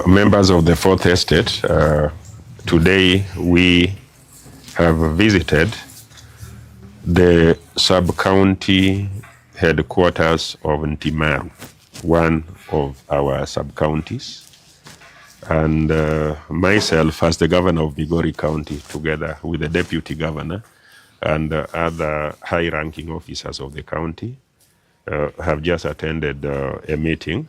Members of the Fourth Estate, today we have visited the sub-county headquarters of Ntimaru, one of our sub-counties. And myself, as the governor of Migori County, together with the deputy governor and other high-ranking officers of the county, have just attended a meeting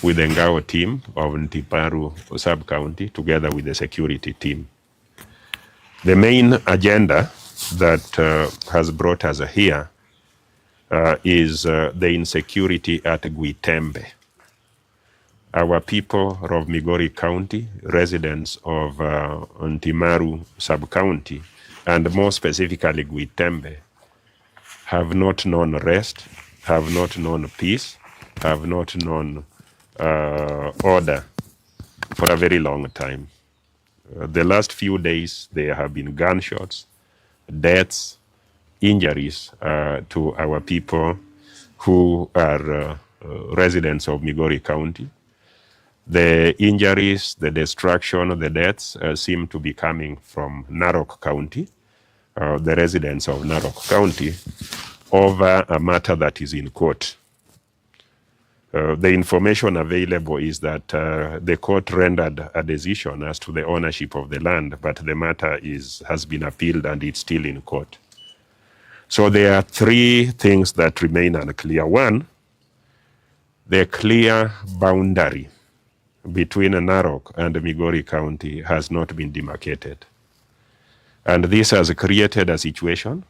with the Ngao team of Ntiparu sub-county, together with the security team. The main agenda that has brought us here is the insecurity at Gwitembe. Our people of Migori County, residents of Ntimaru sub-county, and more specifically Gwitembe, have not known rest, have not known peace, have not known order for a very long time. The last few days, there have been gunshots, deaths, injuries to our people who are residents of Migori County. The injuries, the destruction, the deaths seem to be coming from Narok County, the residents of Narok County, over a matter that is in court. The information available is that the court rendered a decision as to the ownership of the land, but the matter has been appealed and it's still in court. So there are three things that remain unclear. One, the clear boundary between Narok and Migori County has not been demarcated. And this has created a situation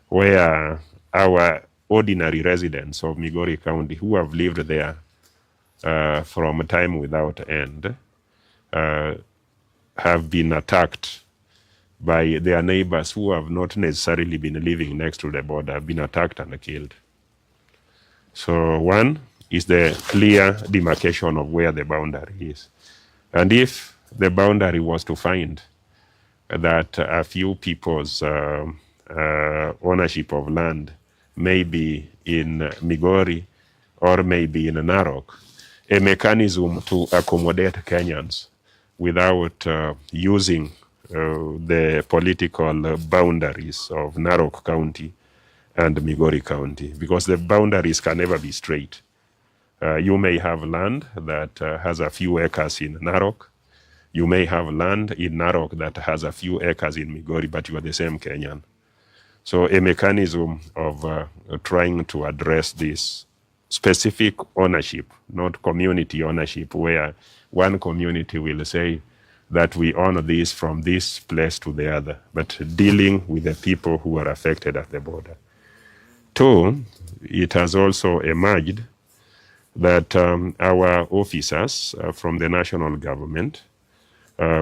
where our ordinary residents of Migori County who have lived there from time without end have been attacked by their neighbors who have not necessarily been living next to the border, have been attacked and killed. So one is the clear demarcation of where the boundary is. And if the boundary was to find that a few people's ownership of land maybe in Migori or maybe in Narok, a mechanism to accommodate Kenyans without using the political boundaries of Narok County and Migori County, because the boundaries can never be straight. You may have land that has a few acres in Narok. You may have land in Narok that has a few acres in Migori, but you are the same Kenyan. So a mechanism of trying to address this specific ownership, not community ownership, where one community will say that we own this from this place to the other, but dealing with the people who are affected at the border. Two, it has also emerged that our officers from the national government,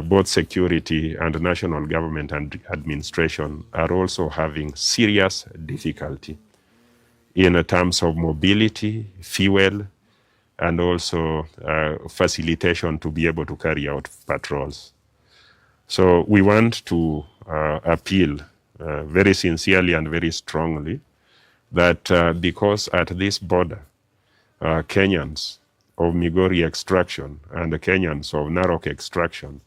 both security and national government and administration, are also having serious difficulty in terms of mobility, fuel, and also facilitation to be able to carry out patrols. So we want to appeal very sincerely and very strongly that because at this border, Kenyans of Migori extraction and the Kenyans of Narok extraction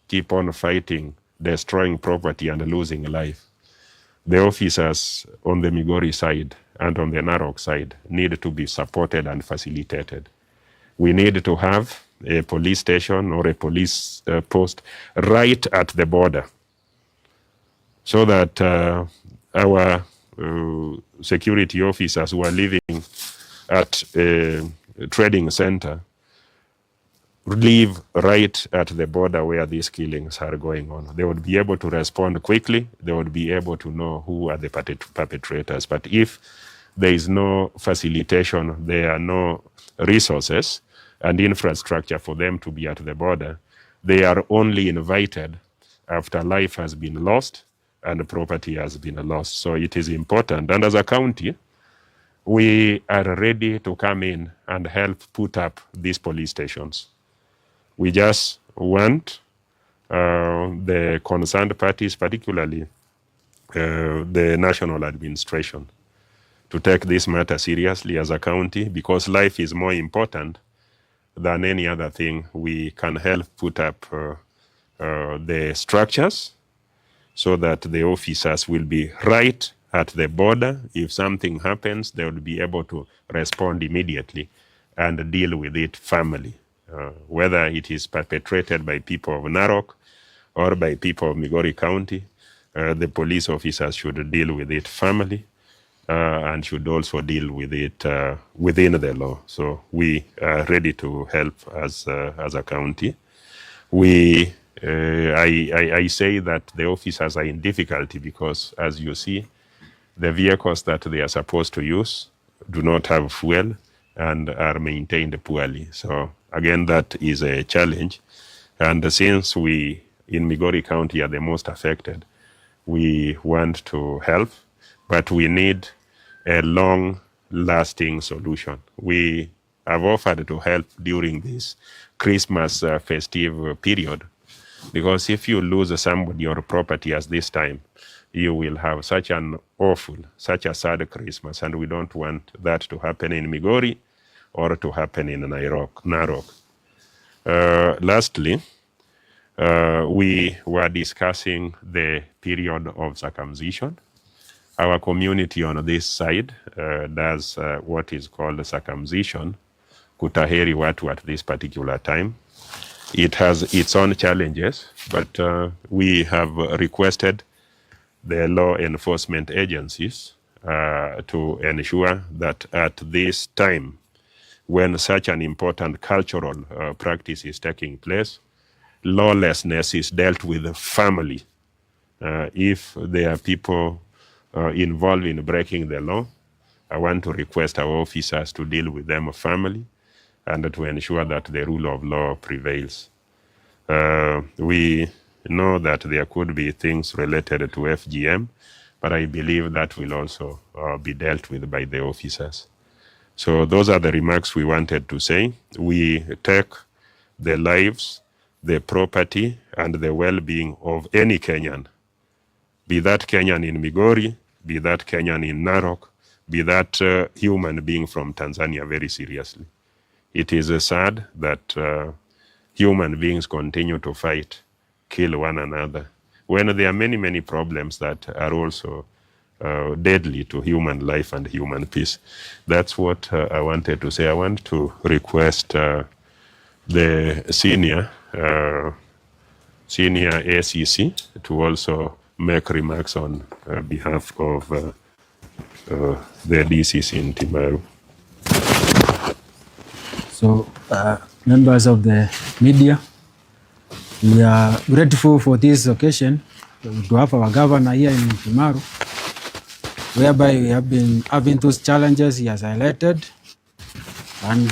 keep on fighting, destroying property and losing life. The officers on the Migori side and on the Narok side need to be supported and facilitated. We need to have a police station or a police post right at the border so that our security officers who are living at a trading center live right at the border where these killings are going on. They would be able to respond quickly. They would be able to know who are the perpetrators. But if there is no facilitation, there are no resources and infrastructure for them to be at the border, they are only invited after life has been lost and property has been lost. So it is important. And as a county, we are ready to come in and help put up these police stations. We just want the concerned parties, particularly the national administration, to take this matter seriously as a county, because life is more important than any other thing, we can help put up the structures so that the officers will be right at the border. If something happens, they will be able to respond immediately and deal with it firmly. Whether it is perpetrated by people of Narok or by people of Migori County, the police officers should deal with it firmly and should also deal with it within the law. So we are ready to help as a county. I say that the officers are in difficulty because, as you see, the vehicles that they are supposed to use do not have fuel and are maintained poorly. So again, that is a challenge. And since we in Migori County are the most affected, we want to help, but we need a long-lasting solution. We have offered to help during this Christmas festive period, because if you lose somebody or property at this time, you will have such a sad Christmas, and we don't want that to happen in Migori or to happen in Narok. Lastly, we were discussing the period of circumcision. Our community on this side does what is called circumcision, kutaheri watu at this particular time. It has its own challenges, but we have requested the law enforcement agencies to ensure that at this time, when such an important cultural practice is taking place, lawlessness is dealt with firmly. If there are people involved in breaking the law, I want to request our officers to deal with them firmly and to ensure that the rule of law prevails. We know that there could be things related to FGM, but I believe that will also be dealt with by the officers. So those are the remarks we wanted to say. We take the lives, the property, and the well-being of any Kenyan, be that Kenyan in Migori, be that Kenyan in Narok, be that human being from Tanzania, very seriously. It is sad that human beings continue to fight, kill one another, when there are many, many problems that are also deadly to human life and human peace. That's what I wanted to say. I want to request the senior ACC to also make remarks on behalf of the DCC in Timaru. So, members of the media, we are grateful for this occasion to have our governor here in Timaru, whereby we have been having those challenges he has highlighted, and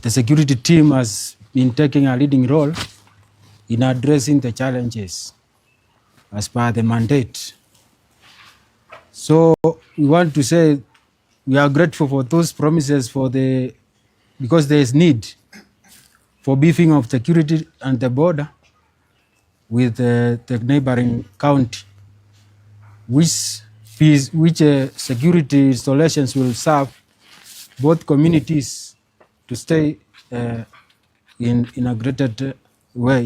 the security team has been taking a leading role in addressing the challenges as per the mandate. So we want to say we are grateful for those promises because there is need for beefing of security and the border with the neighboring county, which security installations will serve both communities to stay in a greater way.